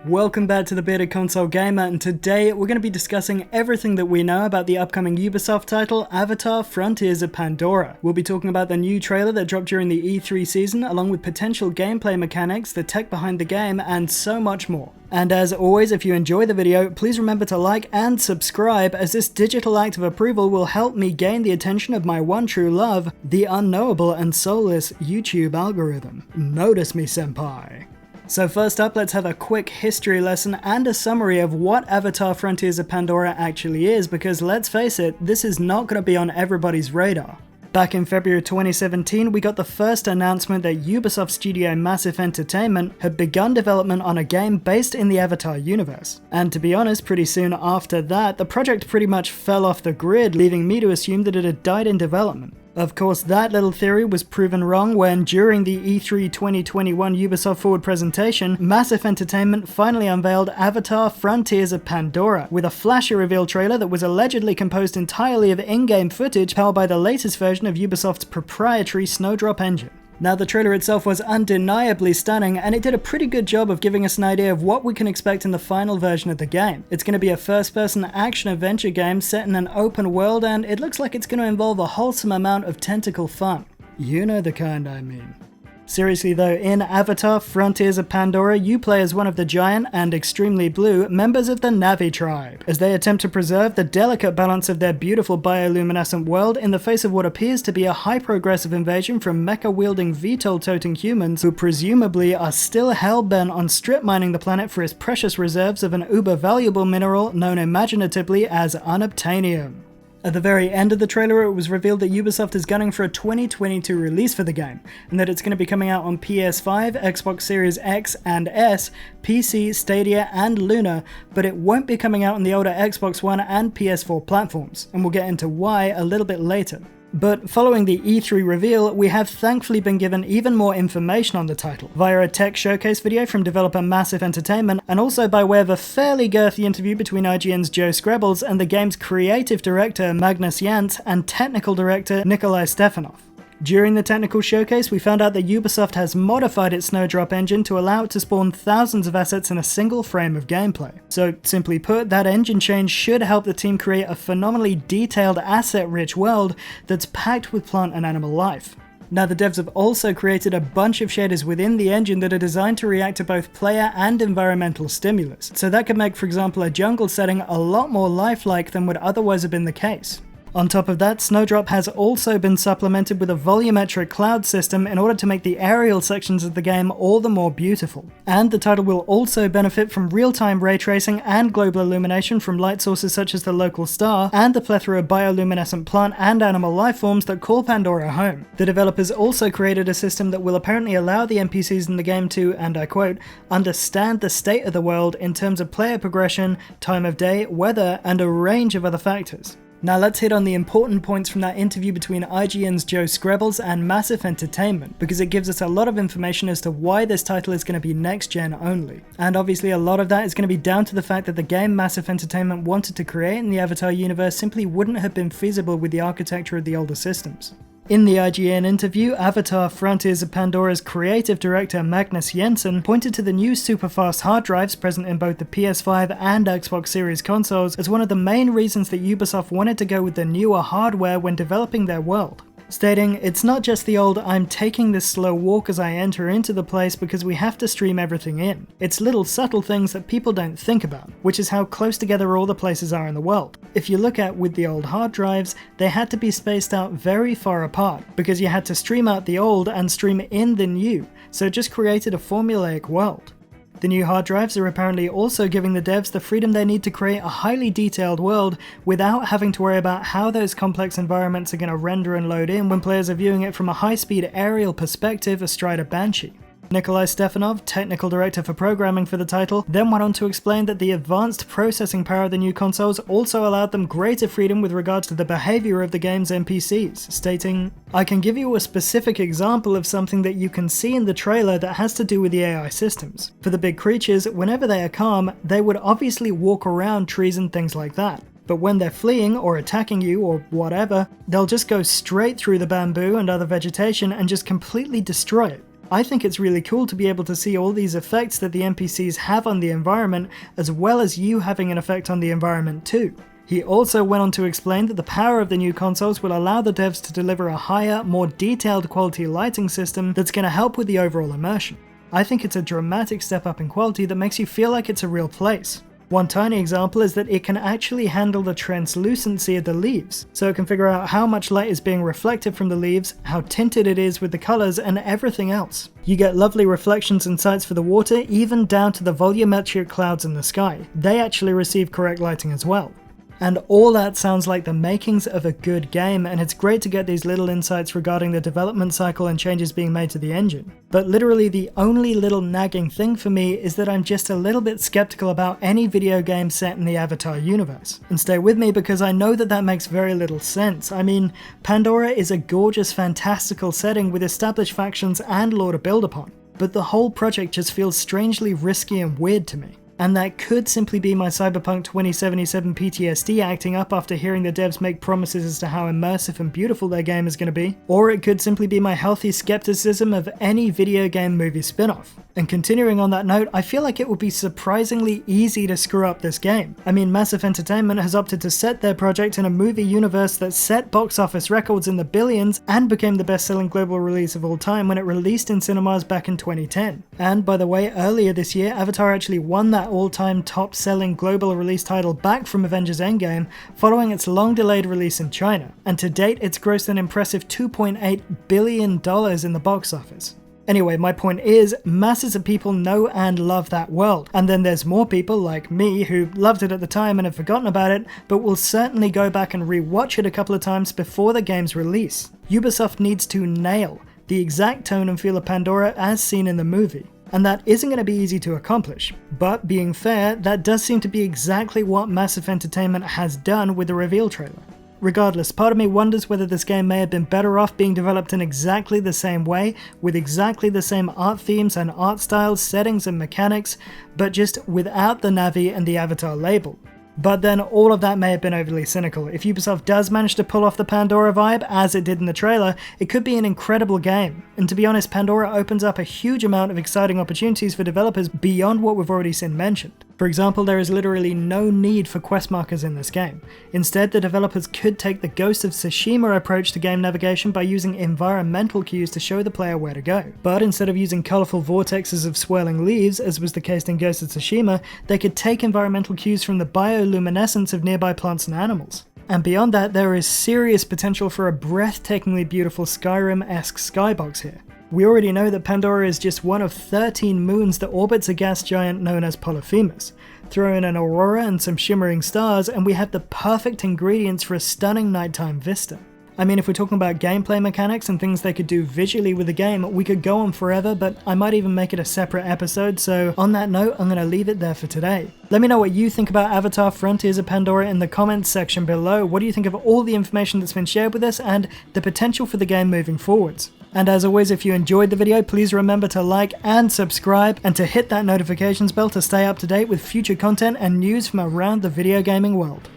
Welcome back to the Bearded Console Gamer, and today we're going to be discussing everything that we know about the upcoming Ubisoft title, Avatar: Frontiers of Pandora. We'll be talking about the new trailer that dropped during the E3 season, along with potential gameplay mechanics, the tech behind the game, and so much more. And as always, if you enjoy the video, please remember to like and subscribe, as this digital act of approval will help me gain the attention of my one true love, the unknowable and soulless YouTube algorithm. Notice me, senpai. So first up, let's have a quick history lesson and a summary of what Avatar: Frontiers of Pandora actually is, because let's face it, this is not going to be on everybody's radar. Back in February 2017, we got the first announcement that Ubisoft studio Massive Entertainment had begun development on a game based in the Avatar universe. And to be honest, pretty soon after that, the project pretty much fell off the grid, leaving me to assume that it had died in development. Of course, that little theory was proven wrong when, during the E3 2021 Ubisoft Forward presentation, Massive Entertainment finally unveiled Avatar: Frontiers of Pandora, with a flashy reveal trailer that was allegedly composed entirely of in-game footage powered by the latest version of Ubisoft's proprietary Snowdrop engine. Now, the trailer itself was undeniably stunning, and it did a pretty good job of giving us an idea of what we can expect in the final version of the game. It's going to be a first-person action-adventure game set in an open world, and it looks like it's going to involve a wholesome amount of tentacle fun. You know the kind I mean. Seriously though, in Avatar: Frontiers of Pandora, you play as one of the giant and extremely blue members of the Na'vi tribe, as they attempt to preserve the delicate balance of their beautiful bioluminescent world in the face of what appears to be a high-progressive invasion from mecha-wielding VTOL-toting humans who presumably are still hell-bent on strip-mining the planet for its precious reserves of an uber-valuable mineral known imaginatively as unobtainium. At the very end of the trailer, it was revealed that Ubisoft is gunning for a 2022 release for the game, and that it's going to be coming out on PS5, Xbox Series X and S, PC, Stadia, and Luna, but it won't be coming out on the older Xbox One and PS4 platforms, and we'll get into why a little bit later. But following the E3 reveal, we have thankfully been given even more information on the title, via a tech showcase video from developer Massive Entertainment, and also by way of a fairly girthy interview between IGN's Joe Screbbles and the game's creative director Magnus Jantz and technical director Nikolai Stefanov. During the technical showcase, we found out that Ubisoft has modified its Snowdrop engine to allow it to spawn thousands of assets in a single frame of gameplay. So, simply put, that engine change should help the team create a phenomenally detailed, asset-rich world that's packed with plant and animal life. Now, the devs have also created a bunch of shaders within the engine that are designed to react to both player and environmental stimulus, so that could make, for example, a jungle setting a lot more lifelike than would otherwise have been the case. On top of that, Snowdrop has also been supplemented with a volumetric cloud system in order to make the aerial sections of the game all the more beautiful. And the title will also benefit from real-time ray tracing and global illumination from light sources such as the local star, and the plethora of bioluminescent plant and animal life forms that call Pandora home. The developers also created a system that will apparently allow the NPCs in the game to, and I quote, understand the state of the world in terms of player progression, time of day, weather, and a range of other factors. Now let's hit on the important points from that interview between IGN's Joe Screbbles and Massive Entertainment, because it gives us a lot of information as to why this title is going to be next-gen only. And obviously a lot of that is going to be down to the fact that the game Massive Entertainment wanted to create in the Avatar universe simply wouldn't have been feasible with the architecture of the older systems. In the IGN interview, Avatar: Frontiers of Pandora's creative director Magnus Jensen pointed to the new super-fast hard drives present in both the PS5 and Xbox Series consoles as one of the main reasons that Ubisoft wanted to go with the newer hardware when developing their world, stating, "It's not just the old 'I'm taking this slow walk as I enter into the place because we have to stream everything in.' It's little subtle things that people don't think about, which is how close together all the places are in the world. If you look at with the old hard drives, they had to be spaced out very far apart, because you had to stream out the old and stream in the new, so it just created a formulaic world. The new hard drives are apparently also giving the devs the freedom they need to create a highly detailed world without having to worry about how those complex environments are going to render and load in when players are viewing it from a high-speed aerial perspective astride a Banshee." Nikolai Stefanov, technical director for programming for the title, then went on to explain that the advanced processing power of the new consoles also allowed them greater freedom with regards to the behavior of the game's NPCs, stating, "I can give you a specific example of something that you can see in the trailer that has to do with the AI systems. For the big creatures, whenever they are calm, they would obviously walk around trees and things like that. But when they're fleeing or attacking you or whatever, they'll just go straight through the bamboo and other vegetation and just completely destroy it. I think it's really cool to be able to see all these effects that the NPCs have on the environment, as well as you having an effect on the environment too. He also went on to explain that the power of the new consoles will allow the devs to deliver a higher, more detailed quality lighting system that's going to help with the overall immersion. I think it's a dramatic step up in quality that makes you feel like it's a real place. One tiny example is that it can actually handle the translucency of the leaves, so it can figure out how much light is being reflected from the leaves, how tinted it is with the colours, and everything else. You get lovely reflections and sights for the water, even down to the volumetric clouds in the sky. They actually receive correct lighting as well. And all that sounds like the makings of a good game, and it's great to get these little insights regarding the development cycle and changes being made to the engine. But literally the only little nagging thing for me is that I'm just a little bit skeptical about any video game set in the Avatar universe. And stay with me because I know that that makes very little sense. I mean, Pandora is a gorgeous, fantastical setting with established factions and lore to build upon. But the whole project just feels strangely risky and weird to me. And that could simply be my Cyberpunk 2077 PTSD acting up after hearing the devs make promises as to how immersive and beautiful their game is going to be, or it could simply be my healthy skepticism of any video game movie spin-off. And continuing on that note, I feel like it would be surprisingly easy to screw up this game. I mean, Massive Entertainment has opted to set their project in a movie universe that set box office records in the billions and became the best-selling global release of all time when it released in cinemas back in 2010. And by the way, earlier this year, Avatar actually won that all-time top-selling global release title back from Avengers Endgame following its long-delayed release in China. And to date, it's grossed an impressive $2.8 billion in the box office. Anyway, my point is, masses of people know and love that world, and then there's more people like me who loved it at the time and have forgotten about it, but will certainly go back and re-watch it a couple of times before the game's release. Ubisoft needs to nail the exact tone and feel of Pandora as seen in the movie. And that isn't going to be easy to accomplish. But being fair, that does seem to be exactly what Massive Entertainment has done with the reveal trailer. Regardless, part of me wonders whether this game may have been better off being developed in exactly the same way, with exactly the same art themes and art styles, settings and mechanics, but just without the Na'vi and the Avatar label. But then all of that may have been overly cynical. If Ubisoft does manage to pull off the Pandora vibe, as it did in the trailer, it could be an incredible game. And to be honest, Pandora opens up a huge amount of exciting opportunities for developers beyond what we've already seen mentioned. For example, there is literally no need for quest markers in this game. Instead, the developers could take the Ghost of Tsushima approach to game navigation by using environmental cues to show the player where to go. But instead of using colourful vortexes of swirling leaves, as was the case in Ghost of Tsushima, they could take environmental cues from the bioluminescence of nearby plants and animals. And beyond that, there is serious potential for a breathtakingly beautiful Skyrim-esque skybox here. We already know that Pandora is just one of 13 moons that orbits a gas giant known as Polyphemus. Throw in an aurora and some shimmering stars and we have the perfect ingredients for a stunning nighttime vista. I mean, if we're talking about gameplay mechanics and things they could do visually with the game, we could go on forever, but I might even make it a separate episode, so on that note, I'm going to leave it there for today. Let me know what you think about Avatar Frontiers of Pandora in the comments section below. What do you think of all the information that's been shared with us and the potential for the game moving forwards? And as always, if you enjoyed the video, please remember to like and subscribe and to hit that notifications bell to stay up to date with future content and news from around the video gaming world.